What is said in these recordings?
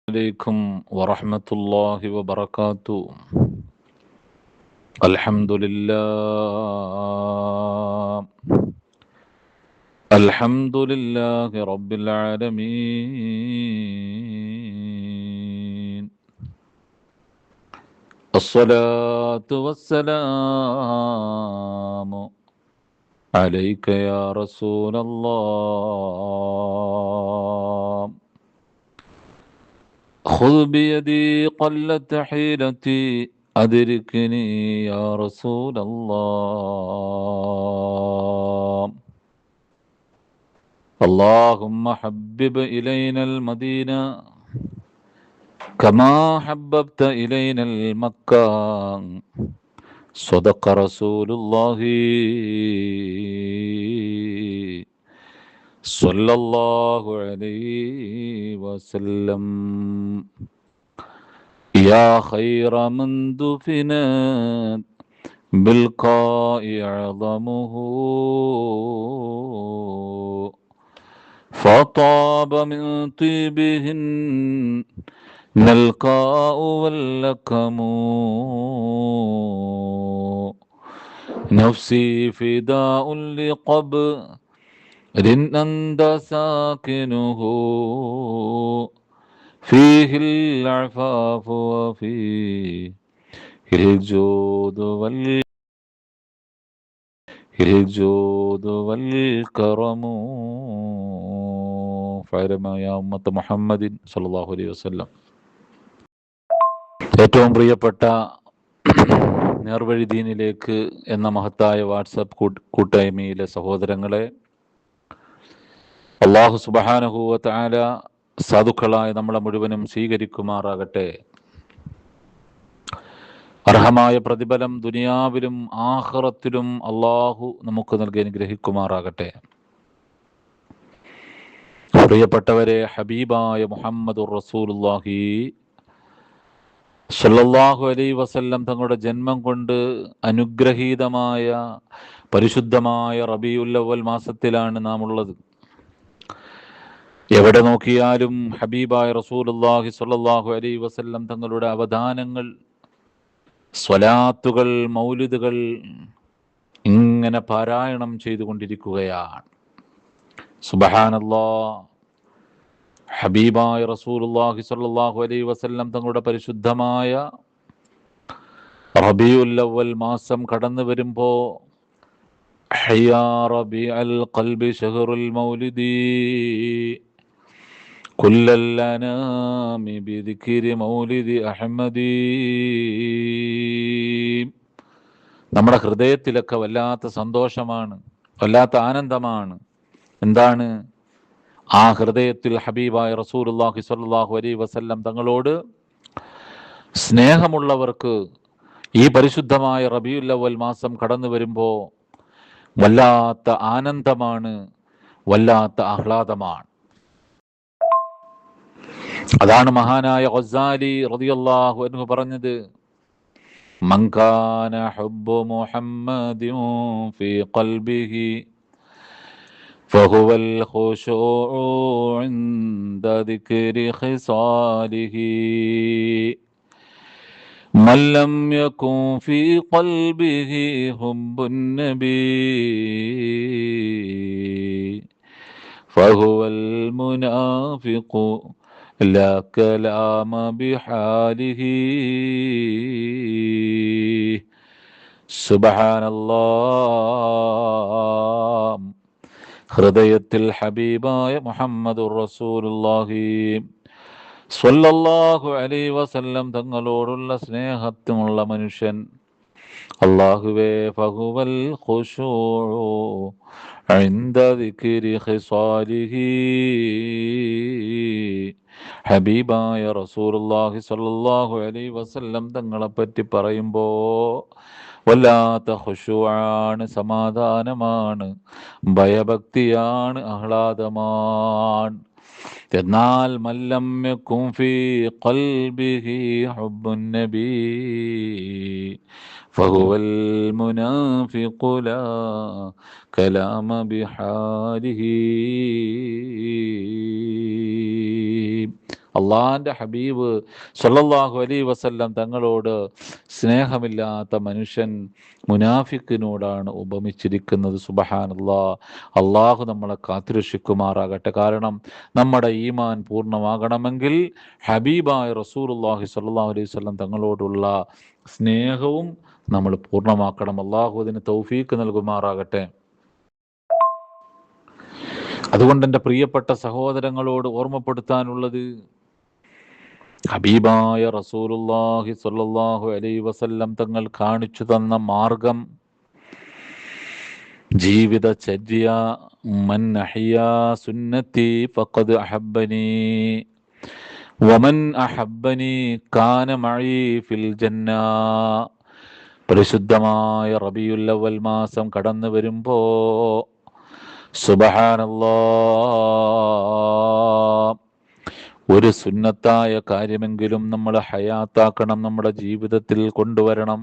عليكم ورحمة الله وبركاته. الحمد لله الحمد لله رب العالمين. الصلاة والسلام عليك يا رسول الله. خذ بيدي قلت حيلتي أدركني يا رسول الله. اللهم حبب إلينا المدينة كما حببت إلينا المكة. صدق رسول الله صلى الله عليه وسلم. يا خير من دفنت بالقاء أعظمه فطاب من طيبهن القاء واللكم. نفسي فداء لقبر أنت ساكنه فيه العفاف وفيه الجود والكرم. ഫയരമായ ഉമ്മത്ത് മുഹമ്മദിൻ സല്ലല്ലാഹു അലൈഹി വസല്ലം. ഏറ്റവും പ്രിയപ്പെട്ട നേർവഴി ദീനിലേക്ക് എന്ന മഹത്തായ വാട്സപ്പ് കൂട്ടായ്മയിലെ സഹോദരങ്ങളെ, അല്ലാഹു സുബ്ഹാനഹു വ തആല സാധുക്കളായ നമ്മളെ മുഴുവനും സ്വീകരിക്കുമാറാകട്ടെ. അർഹമായ പ്രതിഫലം ദുനിയാവിലും ആഖിറത്തിലും അള്ളാഹു നമുക്ക് നൽകി അനുഗ്രഹിക്കുമാറാകട്ടെ. പ്രിയപ്പെട്ടവരെ, ഹബീബായ മുഹമ്മദുർ റസൂലുള്ളാഹി സ്വല്ലല്ലാഹു അലൈഹി വസല്ലം തങ്ങളുടെ ജന്മം കൊണ്ട് അനുഗ്രഹീതമായ പരിശുദ്ധമായ റബീഉൽ അവ്വൽ മാസത്തിലാണ് നാം ഉള്ളത്. എവിടെ നോക്കിയാലും ഹബീബായ റസൂലുള്ളാഹി സ്വല്ലല്ലാഹു അലൈഹി വസല്ലം തങ്ങളുടെ അവദാനങ്ങൾ, സ്വലാത്തുകൾ, മൗലിദുകൾ ഇങ്ങനെ പാരായണം ചെയ്തുകൊണ്ടിരിക്കുകയാണ്. സുബ്ഹാനല്ലാഹ്. ഹബീബായ റസൂലുള്ളാഹി സ്വല്ലല്ലാഹു അലൈഹി വസല്ലം തങ്ങളുടെ പരിശുദ്ധമായ റബീഉൽ അവ്വൽ മാസം കടന്നു വരുമ്പോ ഹയ്യാ റബീഉൽ ഖൽബി ശഹറുൽ മൗലിദി കുല്ലൽ അനാമി ബിദിക്രി മൗലിദി അഹ്മദി. നമ്മുടെ ഹൃദയത്തിലൊക്കെ വല്ലാത്ത സന്തോഷമാണ്, വല്ലാത്ത ആനന്ദമാണ്. എന്താണ്? ആ ഹൃദയത്തിൽ ഹബീബായ റസൂലുള്ളാഹി സ്വല്ലല്ലാഹു അലൈഹി വസല്ലം തങ്ങളോട് സ്നേഹമുള്ളവർക്ക് ഈ പരിശുദ്ധമായ റബീഉൽ അവ്വൽ മാസം കടന്നു വരുമ്പോ വല്ലാത്ത ആനന്ദമാണ്, വല്ലാത്ത ആഹ്ലാദമാണ്. അതാണ് മഹാനായ ഗസാലി റളിയല്ലാഹു അൻഹു പറഞ്ഞത്, മൻ കാന ഹുബ്ബു മുഹമ്മദിൻ ഫീ ഖൽബിഹി ഫഹുവൽ ഖുശൂഉ ഇൻദ ദിക്രി ഖിസാലിഹി മൻ ലം യകുൻ ഫീ ഖൽബിഹി ഹുബ്ബുൻ നബി ഫഹുവൽ മുനാഫിഖു ലാ കലാമ ബിഹാലിഹി. സുബ്ഹാനല്ലാഹ്. ഹൃദയത്തിൽ ഹബീബായ മുഹമ്മദുർ റസൂലുള്ളാഹി സ്വല്ലല്ലാഹു അലൈഹി വസല്ലം തങ്ങളോടുള്ള സ്നേഹത്തിനുള്ള മനുഷ്യൻ, അല്ലാഹുവേ, ഫഹുവൽ ഖുശൂഉ ഇൻദ ദിക്രി ഖിസാലിഹി. ഹബീബായ റസൂലുള്ളാഹി സ്വല്ലല്ലാഹു അലൈഹി വസല്ലം തങ്ങളെ പറ്റി പറയുമ്പോ വല്ലാത്ത ഖുശൂആണ്, സമാധാനമാണ്, ഭയഭക്തിയാണ്, ആഹ്ലാദമാണ്. എന്നാൽ മല്ലം യകുൻ ഫീ ഖൽബിഹി ഹുബ്ബുൻ നബി ഫഹുവൽ മുനാഫിഖു ലാ കലാമ ബിഹാലിഹി. അള്ളാഹിൻ്റെ ഹബീബ് സല്ലല്ലാഹു അലൈഹി വസല്ലം തങ്ങളോട് സ്നേഹമില്ലാത്ത മനുഷ്യൻ മുനാഫിക്കിനോടാണ് ഉപമിച്ചിരിക്കുന്നത്. സുബ്ഹാനല്ലാഹ്. അള്ളാഹു നമ്മളെ കാത്തുരക്ഷിക്കുമാറാകട്ടെ. കാരണം നമ്മുടെ ഈമാൻ പൂർണ്ണമാകണമെങ്കിൽ ഹബീബായ റസൂലുള്ളാഹി സ്വല്ലല്ലാഹു അലൈഹി വസല്ലം തങ്ങളോടുള്ള സ്നേഹവും നമ്മൾ പൂർണ്ണമാക്കണം. അള്ളാഹു അതിന് തൗഫീക്ക് നൽകുമാറാകട്ടെ. അതുകൊണ്ട് എൻ്റെ പ്രിയപ്പെട്ട സഹോദരങ്ങളോട് ഓർമ്മപ്പെടുത്താനുള്ളത്, ഹബീബായ റസൂലുള്ളാഹി സ്വല്ലല്ലാഹു അലൈഹി വസല്ലം തങ്ങൾ കാണിച്ചു തന്ന മാർഗം, ജീവിതചര്യ, മൻ അഹ്യാ സുന്നത്തി ഫഖദ് അഹബ്ബനി വമൻ അഹബ്ബനി കാന മഈ ഫിൽ ജന്ന. പരിശുദ്ധമായ റബീഉൽ അവ്വൽ മാസം കടന്നു വരുമ്പോ സുബ്ഹാനല്ലാഹ്, ഒരു സുന്നത്തായ കാര്യമെങ്കിലും നമ്മൾ ഹയാത്താക്കണം, നമ്മുടെ ജീവിതത്തിൽ കൊണ്ടുവരണം.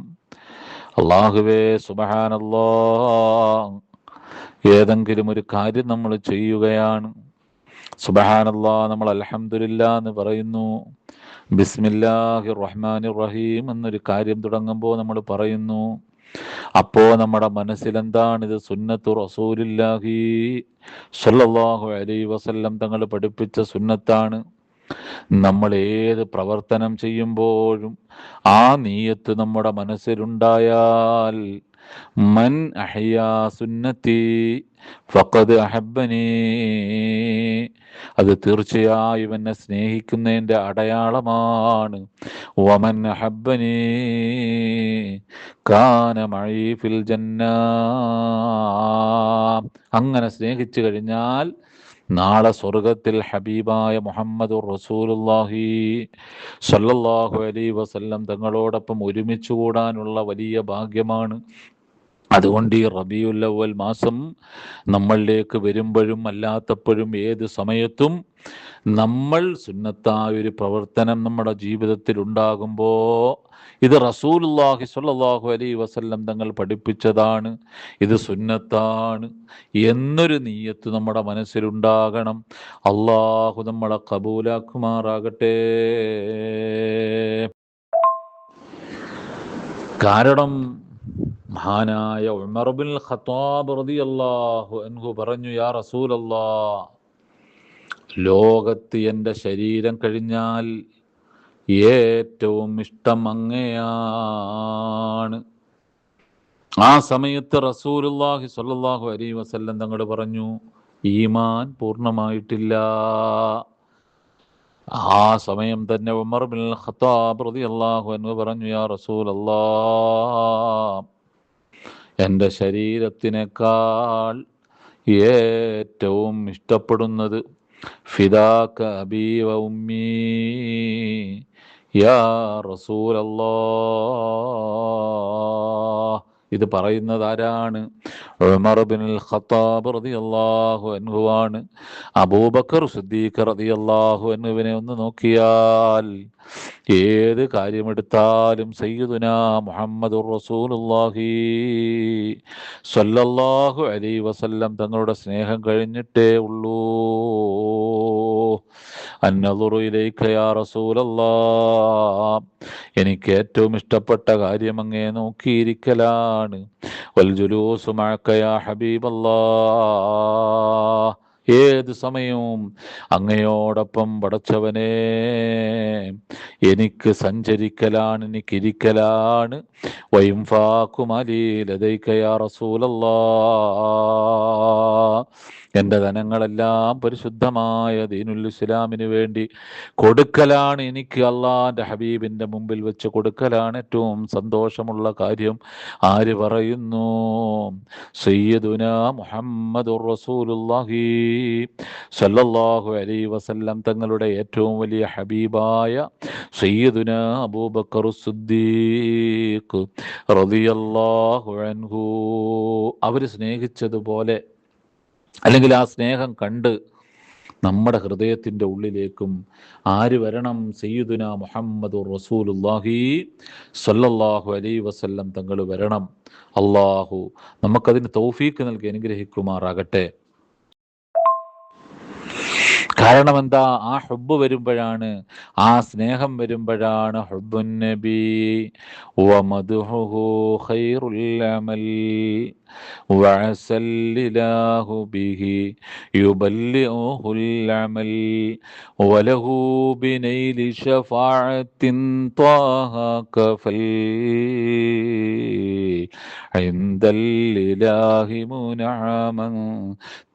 അല്ലാഹുവേ സുബ്ഹാനല്ലാഹ്, ഏതെങ്കിലും ഒരു കാര്യം നമ്മൾ ചെയ്യുകയാണ്, സുബ്ഹാനല്ലാഹ്, നമ്മൾ അൽഹംദുലില്ലാ എന്ന് പറയുന്നു, ബിസ്മില്ലാഹിർ റഹ്മാനിർ റഹീം എന്നൊരു കാര്യം തുടങ്ങുമ്പോൾ നമ്മൾ പറയുന്നു. അപ്പോ നമ്മുടെ മനസ്സിൽ എന്താണ്? ഇത് സുന്നത്തു റസൂലില്ലാഹി സ്വല്ലല്ലാഹു അലൈഹി വസല്ലം തങ്ങൾ പഠിപ്പിച്ച സുന്നത്താണ്. നമ്മൾ ഏത് പ്രവർത്തനം ചെയ്യുമ്പോഴും ആ നീയത്ത് നമ്മുടെ മനസ്സിലുണ്ടായാൽ, മൻ അഹ്യാ സുന്നത്തി ഫഖദ് അഹബ്ബനി, അത് തീർച്ചയായും എന്നെ സ്നേഹിക്കുന്നതിൻ്റെ അടയാളമാണ്. വമൻ അഹബ്ബനി കാന മഈ ഫിൽ ജന്ന, അങ്ങനെ സ്നേഹിച്ചു കഴിഞ്ഞാൽ നാളെ സ്വർഗത്തിൽ ഹബീബായ മുഹമ്മദുർ റസൂലുള്ളാഹി സ്വല്ലല്ലാഹു അലൈഹി വസല്ലം തങ്ങളോടൊപ്പം ഒരുമിച്ച് കൂടാനുള്ള വലിയ ഭാഗ്യമാണ്. അതുകൊണ്ട് ഈ റബീഉൽ അവ്വൽ മാസം നമ്മളിലേക്ക് വരുമ്പോഴും അല്ലാത്തപ്പോഴും ഏത് സമയത്തും നമ്മൾ സുന്നത്തായ ഒരു പ്രവർത്തനം നമ്മുടെ ജീവിതത്തിൽ ഉണ്ടാകുമ്പോൾ, ഇത് റസൂലുള്ളാഹി സ്വല്ലല്ലാഹു അലൈഹി വസല്ലം തങ്ങൾ പഠിപ്പിച്ചതാണ്, ഇത് സുന്നത്താണ് എന്നൊരു നീയത്ത് നമ്മുടെ മനസ്സിലുണ്ടാകണം. അള്ളാഹു നമ്മളെ കബൂലാക്കുമാറാകട്ടെ. കാരണം മഹാനായ ഉമർ ബിൻ ഖത്താബ് റളിയല്ലാഹു അൻഹു പറഞ്ഞു, യാ റസൂലല്ലാഹ്, ലോകത്ത് എൻ്റെ ശരീരം കഴിഞ്ഞാൽ ഏറ്റവും ഇഷ്ടം അങ്ങയാണ്. ആ സമയത്ത് റസൂലുള്ളാഹി സ്വല്ലല്ലാഹു അലൈഹി വസല്ലം തങ്ങൾ പറഞ്ഞു, ഈമാൻ പൂർണ്ണമായിട്ടില്ല. ആ സമയം തന്നെ ഉമർ ബിൻ ഖത്താബ് റളിയല്ലാഹു അൻഹു പറഞ്ഞു, യാ റസൂലല്ലാഹ്, എൻ്റെ ശരീരത്തിനേക്കാൾ ഏറ്റവും ഇഷ്ടപ്പെടുന്നത് ഫിദാക അബീ വ ഉമ്മീ യാ റസൂലല്ലാഹ്. ഇത് പറയുന്നത് ആരാണ്? ഉമർ ബിൻ ഖത്താബ് റളിയല്ലാഹു അൻഹു ആണ്. അബൂബക്കർ സിദ്ദീഖ് റളിയല്ലാഹു അൻഹുവിനെ ഒന്ന് നോക്കിയാൽ ഏത് കാര്യമെടുത്താലും സയ്യിദുനാ മുഹമ്മദുർ റസൂലുള്ളാഹി സ്വല്ലല്ലാഹു അലൈഹി വസല്ലം തങ്ങളുടെ സ്നേഹം കഴിഞ്ഞിട്ടേ ഉള്ളൂ. അന്നദുറു ഇലൈക യാ റസൂലല്ലാഹ്, എനിക്ക് ഏറ്റവും ഇഷ്ടപ്പെട്ട കാര്യം അങ്ങേ നോക്കിയിരിക്കലാണ്. വൽ ജുലൂസു മഅക യാ ഹബീബല്ലാഹ്, ഏത് സമയവും അങ്ങയോടൊപ്പം പടച്ചവനെ എനിക്ക് സഞ്ചരിക്കലാണ്, എനിക്കിരിക്കലാണ്. വയിൻഫാഖുമലീ ലദൈക യാ റസൂലല്ലാഹ്, എൻ്റെ ധനങ്ങളെല്ലാം പരിശുദ്ധമായ ദീനുൽ ഇസ്ലാമിന് വേണ്ടി കൊടുക്കലാണ് എനിക്ക്. അള്ളാന്റെ ഹബീബിൻ്റെ മുമ്പിൽ വെച്ച് കൊടുക്കലാണ് ഏറ്റവും സന്തോഷമുള്ള കാര്യം. ആര് പറയുന്നു? സയ്യിദുനാ മുഹമ്മദുർ റസൂലുള്ളാഹി സ്വല്ലല്ലാഹു അലൈഹി വസല്ലം തങ്ങളുടെ ഏറ്റവും വലിയ ഹബീബായ സയ്യിദുനാ അബൂബക്കർ സിദ്ദീഖ് റളിയല്ലാഹു അൻഹു, അവർ സ്നേഹിച്ചതുപോലെ, അല്ലെങ്കിൽ ആ സ്നേഹം കണ്ട് നമ്മുടെ ഹൃദയത്തിൻ്റെ ഉള്ളിലേക്കും ആര് വരണം? സയ്യിദുനാ മുഹമ്മദുർ റസൂലുള്ളാഹി സ്വല്ലല്ലാഹു അലൈഹി വസല്ലം തങ്ങൾ വരണം. അള്ളാഹു നമുക്കതിന് തൗഫീക്ക് നൽകി അനുഗ്രഹിക്കുമാറാകട്ടെ. കാരണം എന്താ? ആ ഹുബ്ബ് വരുമ്പോഴാണ്, ആ സ്നേഹം വരുമ്പോഴാണ് ഹുബ്ബുൻ നബി വമദ്ഹുഹു ഖൈറുൽ അമൽ വഅസല്ലില്ലാഹു ബിഹി യുബല്ലിഉഹുൽ അമൽ വലഹു ബിനൈലി ശഫാഅത്തിൻ ത്വാഹ കഫൽ ഇൻദൽ ഇലാഹി മുനഅമൻ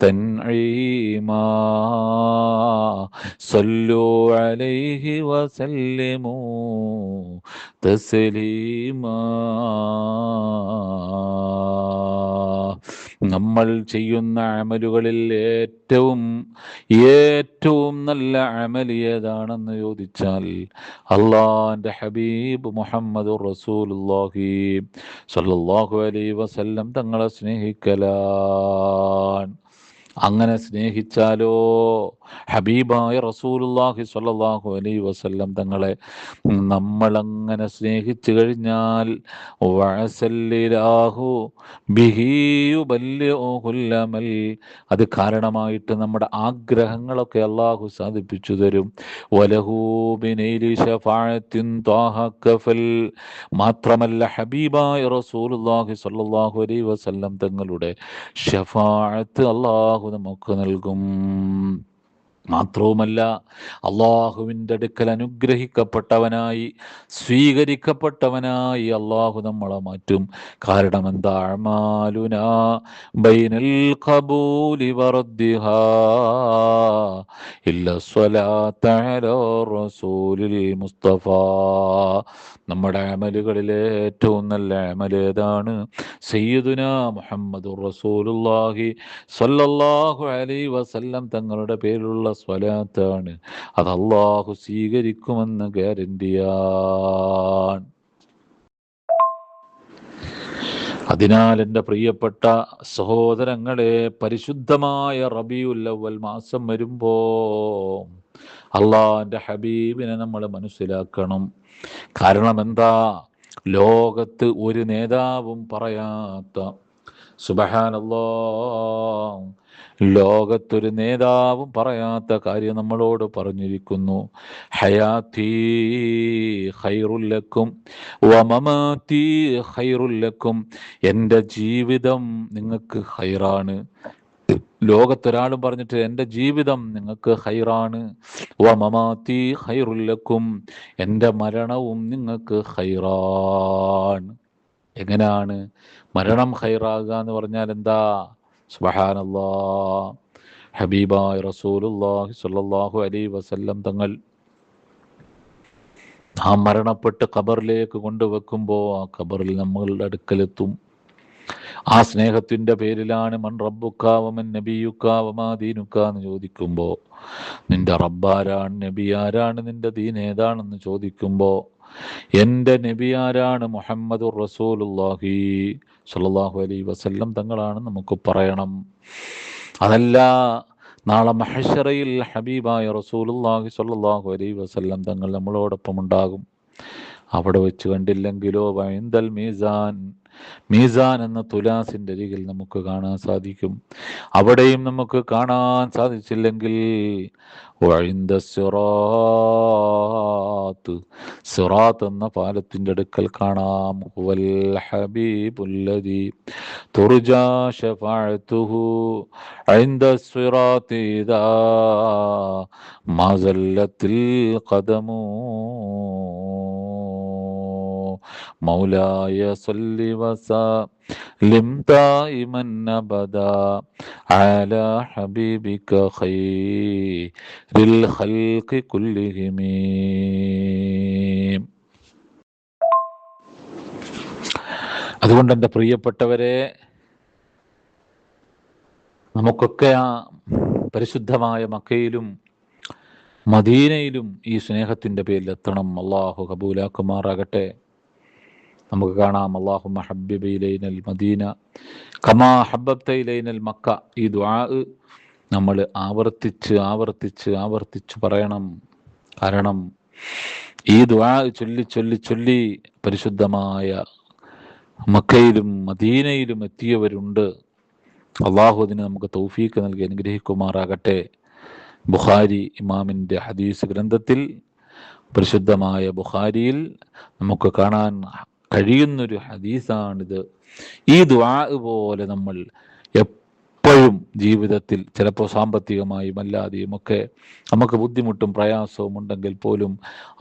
തൻഈമാ സല്ലു അലൈഹി വസല്ലിമു തസ്ലീമാ. നമ്മൾ ചെയ്യുന്ന അമലുകളിൽ ഏറ്റവും ഏറ്റവും നല്ല അമൽ ഏതാണെന്ന് ചോദിച്ചാൽ അള്ളാന്റെ ഹബീബ് മുഹമ്മദുർ റസൂലുള്ളാഹി സ്വല്ലല്ലാഹു അലൈഹി വസല്ലം തങ്ങളെ സ്നേഹിക്കലാണ്. അങ്ങനെ സ്നേഹിച്ചാലോ, ഹബീബായ റസൂലുള്ളാഹി സ്വല്ലല്ലാഹു അലൈഹി വസല്ലം തങ്ങളെ നമ്മളങ്ങനെ സ്നേഹിച്ചു കഴിഞ്ഞാൽ വഅസല്ലിലാഹു ബിഹി യുബല്ലിഉഹുൽ അമൽ, അത് കാരണമായിട്ട് നമ്മുടെ ആഗ്രഹങ്ങളൊക്കെ അള്ളാഹു സാധിപ്പിച്ചു തരും. വലഹു ബിനൈലി ശഫാഅത്തിൻ ത്വാഹ കഫൽ, മാത്രമല്ല ഹബീബായ റസൂലുള്ളാഹി സ്വല്ലല്ലാഹു അലൈഹി വസല്ലം തങ്ങളുടെ ഷഫാഅത്ത് അള്ളാഹു നമുക്ക് നൽകും. മാത്രവുമല്ല, അള്ളാഹുവിൻ്റെ അടുക്കൽ അനുഗ്രഹിക്കപ്പെട്ടവനായി, സ്വീകരിക്കപ്പെട്ടവനായി അള്ളാഹു നമ്മളെ മാറ്റും. കാരണം എന്താ? അഅ്മാലുനാ ബൈനൽ ഖബൂലി വറദ്ദിഹാ ഇല്ല സ്വലാത്ത അലാ റസൂലിൽ മുസ്തഫാ. നമ്മുടെ അമലുകളിലെ ഏറ്റവും നല്ല അമൽ ഏതാണ്? സയ്യിദുനാ മുഹമ്മദുർ റസൂലുള്ളാഹി സ്വല്ലല്ലാഹു അലൈഹി വസല്ലം തങ്ങളുടെ പേരിലുള്ള സ്വലാത്താണ്. അത് അള്ളാഹു സ്വീകരിക്കുമെന്ന് ഗ്യാരണ്ടിയാണ്. അതിനാൽ എൻ്റെ പ്രിയപ്പെട്ട സഹോദരങ്ങളെ, പരിശുദ്ധമായ റബീഉൽ അവ്വൽ മാസം വരുമ്പോ അള്ളാന്റെ ഹബീബിനെ നമ്മൾ മനസ്സിലാക്കണം. കാരണം എന്താ? ലോകത്ത് ഒരു നേതാവും പറയാത്ത, സുബ്ഹാനല്ലാഹ്, ലോകത്തൊരു നേതാവും പറയാത്ത കാര്യം നമ്മളോട് പറഞ്ഞിരിക്കുന്നു. ഹയാത്തി ഖൈറുൽ ലക്കും വമമാതി ഖൈറുൽ ലക്കും, എൻ്റെ ജീവിതം നിങ്ങൾക്ക് ഖൈറാണ്. ലോകത്തൊരാളും പറഞ്ഞിട്ട് എൻ്റെ ജീവിതം നിങ്ങൾക്ക് ഖൈറാണ്. വമമാതി ഖൈറുൽ ലക്കും, എൻ്റെ മരണവും നിങ്ങൾക്ക് ഖൈറാണ്. എങ്ങനെയാണ് മരണം ഖൈറാകുക എന്ന് പറഞ്ഞാൽ എന്താ? സുബ്ഹാനല്ലാഹ്, ഹബീബായ റസൂലുള്ളാഹി സ്വല്ലല്ലാഹു അലൈഹി വസല്ലം തങ്ങൾ ആ മരണപ്പെട്ട് ഖബറിലേക്ക് കൊണ്ടുവെക്കുമ്പോൾ ആ ഖബറിൽ നമ്മളുടെ അടുക്കലെത്തും. ആ സ്നേഹത്തിന്റെ പേരിലാണ് മൻ റബ്ബുക വമൻ നബിയുക വമാ ദീനുക എന്ന് ചോദിക്കുമ്പോൾ, നിന്റെ റബ്ബാരാണ്, നബി ആരാണ്, നിന്റെ ദീൻ ഏതാണെന്ന് ചോദിക്കുമ്പോൾ, എൻ്റെ നബി ആരാണ്, മുഹമ്മദുർ റസൂലുള്ളാഹി സ്വല്ലല്ലാഹു അലൈഹി വസല്ലം തങ്ങളാണ് നമുക്ക് പറയണം. അതല്ല, നാളെ മഹ്ശറയിൽ ഹബീബായ റസൂലുള്ളാഹി സ്വല്ലല്ലാഹു അലൈഹി വസല്ലം തങ്ങൾ നമ്മളോടൊപ്പം ഉണ്ടാകും. അവിടെ വെച്ച് കണ്ടില്ലെങ്കിലോ വഇൻദൽ മീസാൻ, മീസാൻ എന്ന തുലാസിന്റെ അരികിൽ നമുക്ക് കാണാൻ സാധിക്കും. അവിടെയും നമുക്ക് കാണാൻ സാധിച്ചില്ലെങ്കിൽ വഇൻദ സിറാത്ത്, സിറാത്ത് എന്ന പാലത്തിന്റെ അടുക്കൽ കാണാം. ഹുവൽ ഹബീബുല്ലദി തുർജാ ശഫാഅത്തുഹു ഇൻദ സിറാത്തി ഇദാ മാ സല്ലത്തിൽ ഖദമു മൗലായ സല്ലി വസല്ലിം ദായിമൻ അബദാ അലാ ഹബീബിക ഖൈറിൽ ഖൽഖി കുല്ലിഹിം. അതുകൊണ്ട് എൻ്റെ പ്രിയപ്പെട്ടവരെ, നമുക്കൊക്കെ ആ പരിശുദ്ധമായ മക്കയിലും മദീനയിലും ഈ സ്നേഹത്തിൻ്റെ പേരിൽ എത്തണം. അള്ളാഹു കബൂലാക്കുമാറാകട്ടെ. നമുക്ക് കാണാം, അല്ലാഹുമ്മ ഹബ്ബിബ് ഇലൈനൽ മദീന കമാ ഹബ്ബബ്ത ഇലൈനൽ മക്ക. ഈ ദുആ നമ്മൾ ആവർത്തിച്ച് ആവർത്തിച്ച് ആവർത്തിച്ച് പറയണം. കാരണം ഈ ദുആ ചൊല്ലി ചൊല്ലി ചൊല്ലി പരിശുദ്ധമായ മക്കയിലും മദീനയിലും എത്തിയവരുണ്ട്. അള്ളാഹു അതിന് നമുക്ക് തൗഫീക്ക് നൽകി അനുഗ്രഹിക്കുമാറാകട്ടെ. ബുഖാരി ഇമാമിൻ്റെ ഹദീസ് ഗ്രന്ഥത്തിൽ, പരിശുദ്ധമായ ബുഖാരിയിൽ നമുക്ക് കാണാൻ കഴിയുന്നൊരു ഹദീസാണിത്. ഈ ദുആ പോലെ നമ്മൾ എപ്പോഴും ജീവിതത്തിൽ, ചിലപ്പോൾ സാമ്പത്തികമായും അല്ലാതെയും ഒക്കെ നമുക്ക് ബുദ്ധിമുട്ടും പ്രയാസവും ഉണ്ടെങ്കിൽ പോലും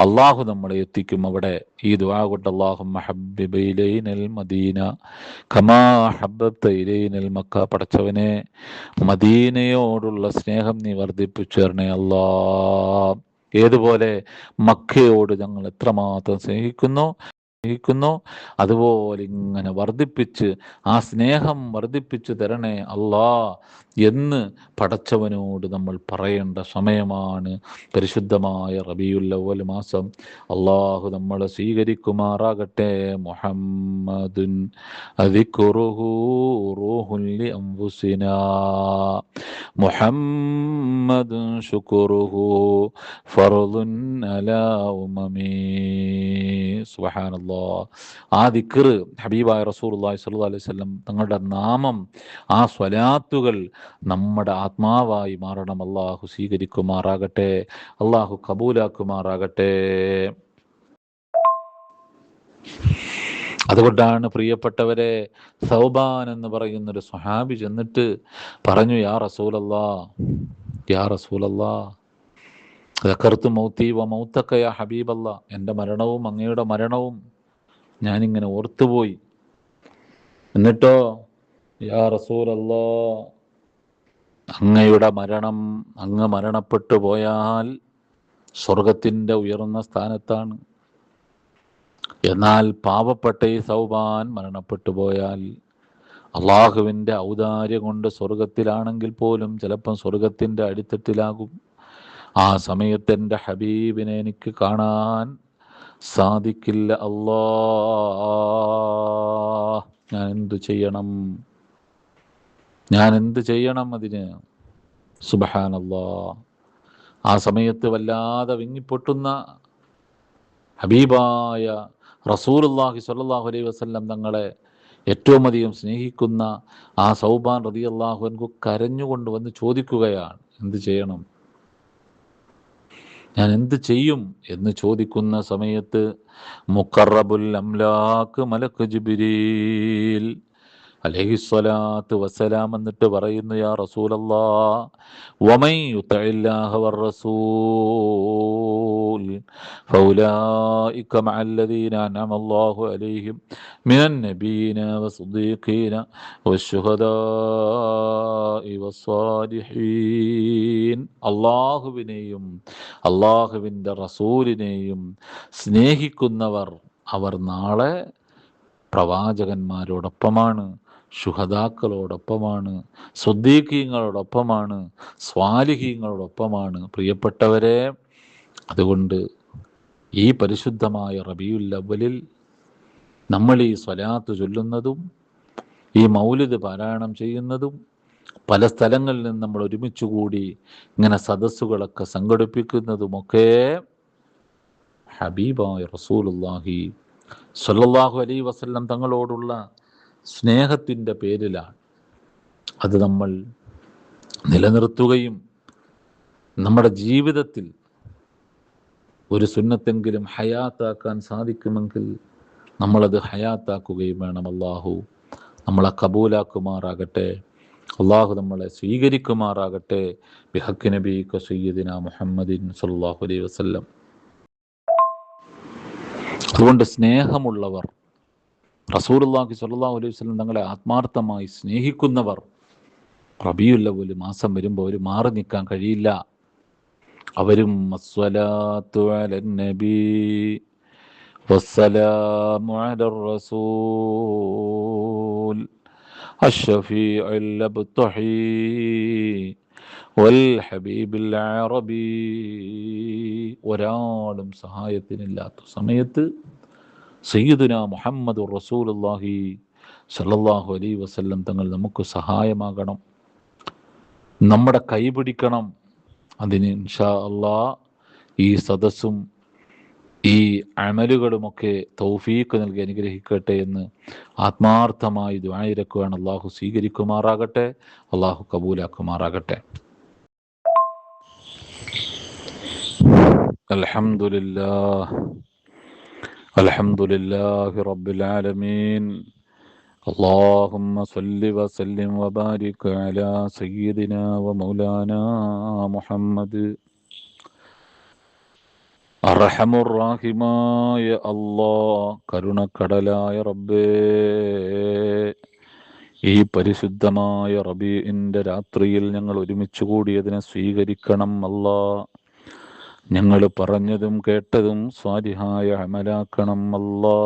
അള്ളാഹു നമ്മളെ എത്തിക്കും അവിടെ. ഈ ദുആ കൊണ്ട് അല്ലാഹുമ്മ ഹബ്ബിബ് ഇലൈനൽ മദീന കമാ ഹബ്ബബ്ത ഇലൈനൽ മക്ക, പടച്ചവനെ മദീനയോടുള്ള സ്നേഹം നീ വർദ്ധിപ്പിച്ചു തരണേ അല്ലാ. ഏതുപോലെ മക്കയോട് ഞങ്ങൾ എത്രമാത്രം സ്നേഹിക്കുന്നു അതുപോലെ ഇങ്ങനെ വർദ്ധിപ്പിച്ച് ആ സ്നേഹം വർദ്ധിപ്പിച്ചു തരണേ അല്ലാ എന്ന് പടച്ചവനോട് നമ്മൾ പറയേണ്ട സമയമാണ് പരിശുദ്ധമായ റബീഉൽ അവ്വൽ മാസം. അള്ളാഹു നമ്മളെ സ്വീകരിക്കുമാറാകട്ടെ. മുഹമ്മദുൻ അദിക്റുഹു റൂഹുൽ ലിഅൻഫുസിനാ മുഹമ്മദുൻ ശുക്റുഹു ഫർളുൻ അലാ ഉമമി. സുബ്ഹാനല്ലാഹ്. ആ ദിക്ർ, ഹബീബായ റസൂലുള്ളാഹി സ്വല്ലല്ലാഹു അലൈഹി വസല്ലം തങ്ങളുടെ നാമം, ആ സ്വലാത്തുകൾ നമ്മുടെ ആത്മാവായി മാറണം. അള്ളാഹു സ്വീകരിക്കുമാറാകട്ടെ, അള്ളാഹു കബൂലാക്കുമാറാകട്ടെ. അതുകൊണ്ടാണ് പ്രിയപ്പെട്ടവരെ, സൗബാൻ എന്ന് പറയുന്നൊരു സ്വഹാബി ചെന്നിട്ട് പറഞ്ഞു, യാ റസൂലല്ലാ ദക്കർതു മൗതി വ മൗതക യാ ഹബീബല്ലാ, എൻ്റെ മരണവും അങ്ങയുടെ മരണവും ഞാനിങ്ങനെ ഓർത്തുപോയി. എന്നിട്ടോ യാ റസൂലല്ലാ, അങ്ങയുടെ മരണം, അങ്ങ് മരണപ്പെട്ടു പോയാൽ സ്വർഗത്തിൻ്റെ ഉയർന്ന സ്ഥാനത്താണ്. എന്നാൽ പാവപ്പെട്ട ഈ സൗബാൻ മരണപ്പെട്ടു പോയാൽ അള്ളാഹുവിൻ്റെ ഔദാര്യം കൊണ്ട് സ്വർഗത്തിലാണെങ്കിൽ പോലും ചിലപ്പം സ്വർഗത്തിൻ്റെ അടിത്തട്ടിലാകും. ആ സമയത്ത് എൻ്റെ ഹബീബിനെ എനിക്ക് കാണാൻ സാധിക്കില്ല. അല്ലാ, ഞാൻ എന്ത് ചെയ്യണം അതിന്? സുബ്ഹാനല്ലാഹ്. ആ സമയത്ത് വല്ലാതെ വിങ്ങിപ്പൊട്ടുന്ന ഹബീബായ റസൂലുള്ളാഹി സ്വല്ലല്ലാഹു അലൈഹി വസല്ലം തങ്ങളെ ഏറ്റവും അധികം സ്നേഹിക്കുന്ന ആ സൗബാൻ റളിയല്ലാഹു അൻഹു കരഞ്ഞുകൊണ്ട് വന്ന് ചോദിക്കുകയാണ്, എന്ത് ചെയ്യണം, ഞാൻ എന്ത് ചെയ്യും എന്ന് ചോദിക്കുന്ന സമയത്ത് മുഖറബുൽ അംലാക്ക് മലക്ക് ജിബ്രീൽ അലൈഹിസ്സലാത്തു വസ്സലാം എന്നിട്ട് പറയുന്നു, യാ റസൂലല്ലാഹ് വമൻ യുതഇല്ലാഹ വറസൂൽ ഫൗലായിക മഅല്ലദീന അൻഅമല്ലാഹു അലൈഹിം മിനൻ നബിയ്യിന വസ്സദീഖീന വശുഹദാഇ വസ്സാലിഹീൻ. അല്ലാഹുവിനെയും അല്ലാഹുവിൻ്റെ റസൂലിനെയും സ്നേഹിക്കുന്നവർ അവർ നാളെ പ്രവാചകന്മാരോടൊപ്പമാണ്, ശുഹദാക്കളോടൊപ്പമാണ്, സ്വദ്ദീഖീങ്ങളോടൊപ്പമാണ്, സ്വാലിഹീങ്ങളോടൊപ്പമാണ്. പ്രിയപ്പെട്ടവരെ, അതുകൊണ്ട് ഈ പരിശുദ്ധമായ റബീഉൽ അവ്വലിൽ നമ്മൾ ഈ സ്വലാത്ത് ചൊല്ലുന്നതും ഈ മൗലിദ് പാരായണം ചെയ്യുന്നതും പല സ്ഥലങ്ങളിൽ നിന്ന് നമ്മൾ ഒരുമിച്ച് കൂടി ഇങ്ങനെ സദസ്സുകളൊക്കെ സംഘടിപ്പിക്കുന്നതുമൊക്കെ ഹബീബായ റസൂലുള്ളാഹി സ്വല്ലല്ലാഹു അലൈഹി വസല്ലം തങ്ങളോടുള്ള സ്നേഹത്തിൻ്റെ പേരിലാണ്. അത് നമ്മൾ നിലനിർത്തുകയും നമ്മുടെ ജീവിതത്തിൽ ഒരു സുന്നത്തെങ്കിലും ഹയാത്താക്കാൻ സാധിക്കുമെങ്കിൽ നമ്മളത് ഹയാത്താക്കുകയും വേണം. അള്ളാഹു നമ്മളെ കബൂലാക്കുമാറാകട്ടെ, അള്ളാഹു നമ്മളെ സ്വീകരിക്കുമാറാകട്ടെ. ബിഹഖ് നബീക സയ്യിദിനാ മുഹമ്മദിൻ സ്വല്ലല്ലാഹു അലൈഹി വസല്ലം. അതുകൊണ്ട് സ്നേഹമുള്ളവർ, റസൂലുള്ളാഹി സ്വല്ലല്ലാഹു അലൈഹി വസല്ലം തങ്ങളെ ആത്മാർത്ഥമായി സ്നേഹിക്കുന്നവർ റബീഉൽ അവ്വൽ മാസം വരുമ്പോൾ അവർ മാറി നിൽക്കാൻ കഴിയില്ല. അവരും അസ്സലാത്തു അലൻ നബി വസ്സലാമു അലർ റസൂൽ അഷ്ഫീഉൽ അബ്തഹി വൽ ഹബീബിൽ അറബി. ഒരാളും സഹായത്തിനില്ലാത്ത സമയത്ത് സയ്യിദുനാ മുഹമ്മദുർ റസൂലുള്ളാഹി സ്വല്ലല്ലാഹു അലൈഹി വസല്ലം തങ്ങൾ നമുക്ക് സഹായമാകണം, നമ്മുടെ കൈപിടിക്കണം. അതിന് ഇൻഷാ അല്ലാഹ് ഈ സദസ്സും ഈ അമലുകളുമൊക്കെ തൗഫീഖ് നൽകി അനുഗ്രഹിക്കട്ടെ എന്ന് ആത്മാർത്ഥമായി ദുആയിരക്കുകയാണ്. അള്ളാഹു സ്വീകരിക്കുമാറാകട്ടെ, അള്ളാഹു കബൂലാക്കുമാറാകട്ടെ. الحمد لله الحمد لله رب العالمين. اللهم صل وسلم وبارك على سيدنا ومولانا محمد. അർഹമുറാഹിമായ അല്ലാ, കരുണക്കടലായ റബ്ബേ, ഈ പരിശുദ്ധമായ റബീഇന്റെ രാത്രിയിൽ ഞങ്ങൾ ഒരുമിച്ച് കൂടിയതിനെ സ്വീകരിക്കണം അല്ലാ. ഞങ്ങൾ പറഞ്ഞതും കേട്ടതും സ്വാലിഹായ അമലാക്കണം അല്ലാ.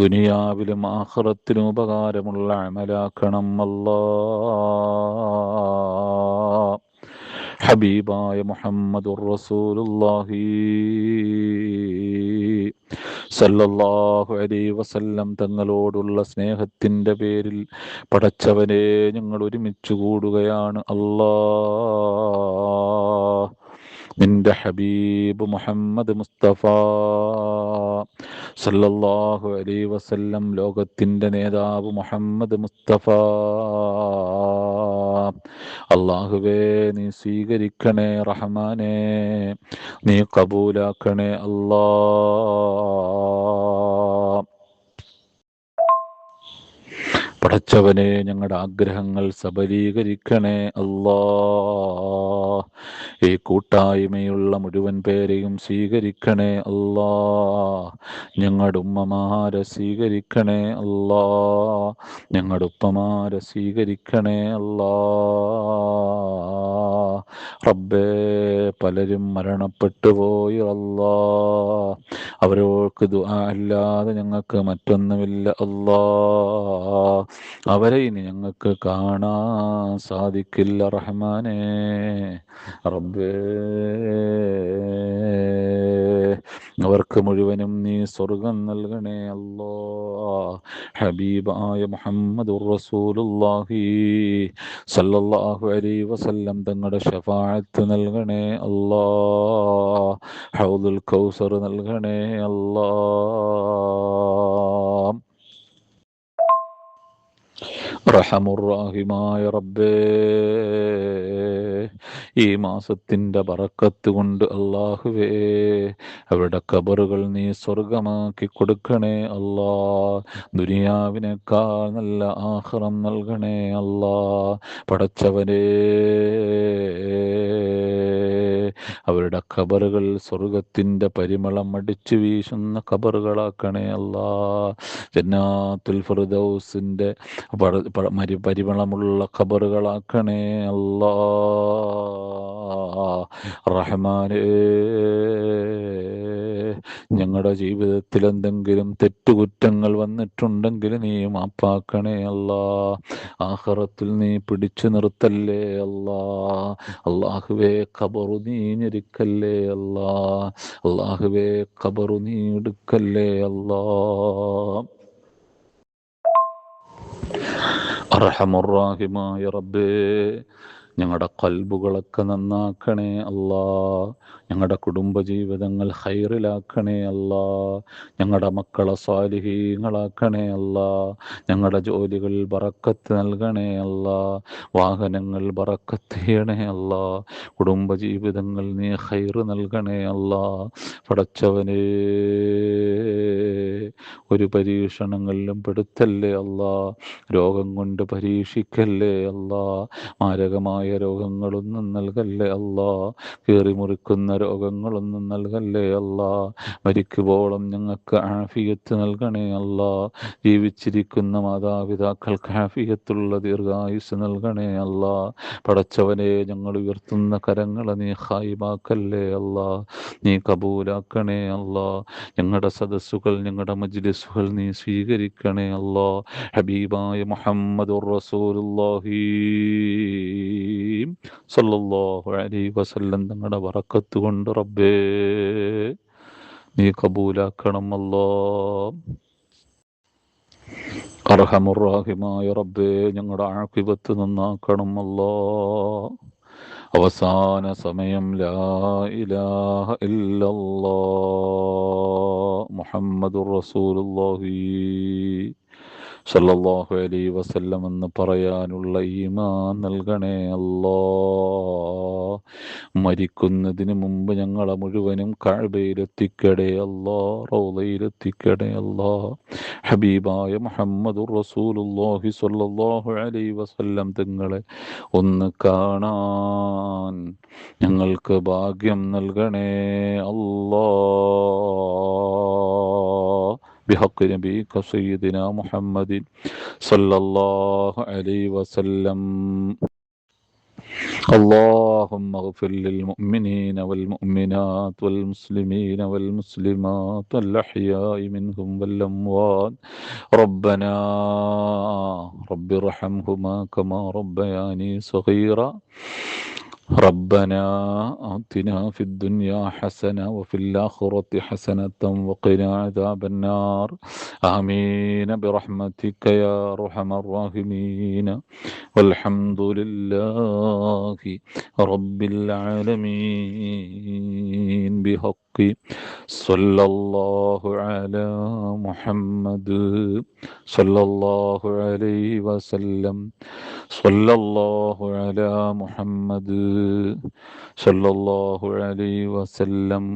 ദുനിയാവിലും ആഖിറത്തിലും ഉപകാരമുള്ള അമലാക്കണം അല്ലാ. ഹബീബായ മുഹമ്മദുർ റസൂലുള്ളാഹി സല്ലല്ലാഹു അലൈഹി വസല്ലം തങ്ങളോടുള്ള സ്നേഹത്തിന്റെ പേരിൽ പടച്ചവനെ ഞങ്ങൾ ഒരുമിച്ച് കൂടുകയാണ് അല്ലാ. നിന്റെ ഹബീബ് മുഹമ്മദ് മുസ്തഫ സല്ലല്ലാഹു അലൈഹി വസല്ലം, ലോകത്തിന്റെ നേതാവ് മുഹമ്മദ് മുസ്തഫ, അല്ലാഹുവേ നീ സ്വീകരിക്കണേ റഹ്മാനേ, നീ കബൂലാക്കണേ അല്ലാ. പടച്ചവനെ ഞങ്ങളുടെ ആഗ്രഹങ്ങൾ സബലീകരിക്കണേ അല്ലാ. ഈ കൂട്ടായ്മയുള്ള മുഴുവൻ പേരെയും സ്വീകരിക്കണേ അല്ലാ. ഞങ്ങളുടെ ഉമ്മമാരെ സ്വീകരിക്കണേ അല്ലാ. ഞങ്ങളുടെ ഉപ്പമാരെ സ്വീകരിക്കണേ അല്ലാ. റബ്ബേ, പലരും മരണപ്പെട്ടു പോയി അല്ലാ. അവരോർക്ക് ദുആ അല്ലാതെ ഞങ്ങൾക്ക് മറ്റൊന്നുമില്ല അല്ലാ. അവരെ ഇനി ഞങ്ങൾക്ക് കാണാൻ സാധിക്കില്ല റഹ്മാനേ. റബ്ബേ, അവർക്ക് മുഴുവനും നീ സ്വർഗം നൽകണേ അല്ലാ. ഹബീബായ മുഹമ്മദുർ റസൂലുള്ളാഹി സല്ലല്ലാഹു അലൈഹി വസല്ലം തങ്ങളുടെ ശഫാഅത്ത് നൽകണേ അല്ലാ. ഹൗദുൽ കൗസർ നൽകണേ അല്ലാ. റഹമുറാഹിമായ റബ്ബേ, ഈ മാസത്തിന്റെ ബറക്കത്ത് കൊണ്ട് അല്ലാഹുവേ, അവരുടെ ഖബറുകൾ നീ സ്വർഗമാക്കി കൊടുക്കണേ അല്ലാ. ദുനിയാവിനേക്കാൾ നല്ല ആഖിറം നൽകണേ അല്ലാ. പടച്ചവനേ, അവരുടെ ഖബറുകൾ സ്വർഗത്തിന്റെ പരിമളം അടിച്ചു വീശുന്ന ഖബറുകളാക്കണേ അല്ലാ. ജന്നാത്തുൽ ഫിർദൗസിന്റെ പരിമളമുള്ള ഖബറുകളാക്കണേ അല്ലാ. റഹ്മാനേ, ഞങ്ങളുടെ ജീവിതത്തിൽ എന്തെങ്കിലും തെറ്റുകുറ്റങ്ങൾ വന്നിട്ടുണ്ടെങ്കിൽ നീ മാപ്പാക്കണേ അല്ലാ. ആഖിറത്തിൽ നീ പിടിച്ചു നിർത്തല്ലേ അല്ലാ. അല്ലാഹുവേ, ഖബറു നീ ഞെരുക്കല്ലേ അല്ലാ. അല്ലാഹുവേ, ഖബറു നീ എടുക്കല്ലേ അല്ലാ. അർഹമുറാഹിമായ റബ്ബേ, ഞങ്ങളുടെ ഖൽബുകളൊക്കെ നന്നാക്കണേ അല്ലാ. ഞങ്ങളുടെ കുടുംബജീവിതങ്ങൾ ഖൈറിലാക്കണേ അല്ലാ. ഞങ്ങളുടെ മക്കളെ സ്വാലിഹീങ്ങളാക്കണേ അല്ലാ. ഞങ്ങളുടെ ജോലികൾ ബറക്കത്ത് നൽകണേ അല്ലാ. വാഹനങ്ങൾ ബറക്കത്ത് ചെയ്യണേ അല്ലാ. കുടുംബജീവിതങ്ങൾ നീ ഖൈറ് നൽകണേ അല്ലാ. പടച്ചവനേ, ഒരു പരീക്ഷണങ്ങളിലും പെടുത്തല്ലേ അല്ലാ. രോഗം കൊണ്ട് പരീക്ഷിക്കല്ലേ അല്ലാ. മാരകമായ രോഗങ്ങളൊന്നും നൽകല്ലേ അല്ലാ. കീറിമുറിക്കുന്ന രോഗങ്ങളൊന്നും നൽകല്ലേ അല്ലാ. മരിക്കുവോളം ഞങ്ങൾക്ക് ആഫിയത്ത് നൽകണേ അല്ലാ. ജീവിച്ചിരിക്കുന്ന മാതാപിതാക്കൾക്ക് ആഫിയത്തുള്ള ദീർഘായുസ് നൽകണേ അല്ലാ. പടച്ചവനെ, ഞങ്ങൾ ഉയർത്തുന്ന കരങ്ങളെ നീ ഖായിബാക്കല്ലേ അല്ലാ. നീ കബൂലാക്കണേ അല്ലാ. ഞങ്ങളുടെ സദസ്സുകൾ, ഞങ്ങളുടെ മജ്ലിസുകൾ നീ സ്വീകരിക്കണേ അല്ലാ. ഹബീബായ മുഹമ്മദുർ റസൂലുള്ളാഹി സല്ലല്ലാഹു അലൈഹി വസല്ലം തങ്ങളുടെ ബറക്കത്ത് കൊണ്ട് റബ്ബേ നീ കബൂലാക്കണം അല്ലാ. അർഹമുറാഹിമായ റബ്ബേ, ഞങ്ങളുടെ ആഖിബത്ത് നന്നാക്കണം അല്ലാ. അവസാന സമയം ലാ ഇലാഹ ഇല്ലല്ലാ മുഹമ്മദുർ റസൂലുള്ളാഹി സല്ലല്ലാഹു അലൈഹി വസല്ലം എന്ന് പറയാനുള്ള ഈമാൻ നൽകണേ അല്ലാ. മരിക്കുന്നതിന് മുമ്പ് ഞങ്ങളെ മുഴുവനും കഅബയിലെത്തിക്കടേ അല്ലാ, റൗളയിലെത്തിക്കടേ അല്ലാ. ഹബീബായ മുഹമ്മദുർ റസൂലുള്ളാഹി സ്വല്ലല്ലാഹു അലൈഹി വസല്ലം തങ്ങളെ ഒന്ന് കാണാൻ ഞങ്ങൾക്ക് ഭാഗ്യം നൽകണേ അല്ലാ. بحق نبيك سيدنا محمد صلى الله عليه وسلم. اللهم اغفر للمؤمنين والمؤمنات والمسلمين والمسلمات الأحياء منهم والأموات. ربنا رب ارحمهما كما ربياني صغيرا. ربنا آتنا في الدنيا حسنة وفي الآخرة حسنة وقنا عذاب النار. آمين برحمتك يا أرحم الراحمين. والحمد لله رب العالمين. بحق صلى الله على محمد صلى الله عليه وسلم. صلى الله على محمد صلى الله عليه وسلم.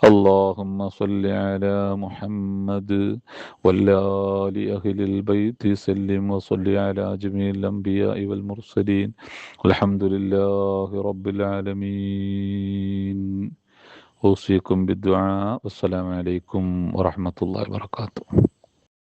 اللهم صل على محمد والآل أهل البيت سلم وصل على جميع الأنبياء والمرسلين. الحمد لله رب العالمين. أوصيكم بالدعاء. والسلام عليكم ورحمة الله وبركاته.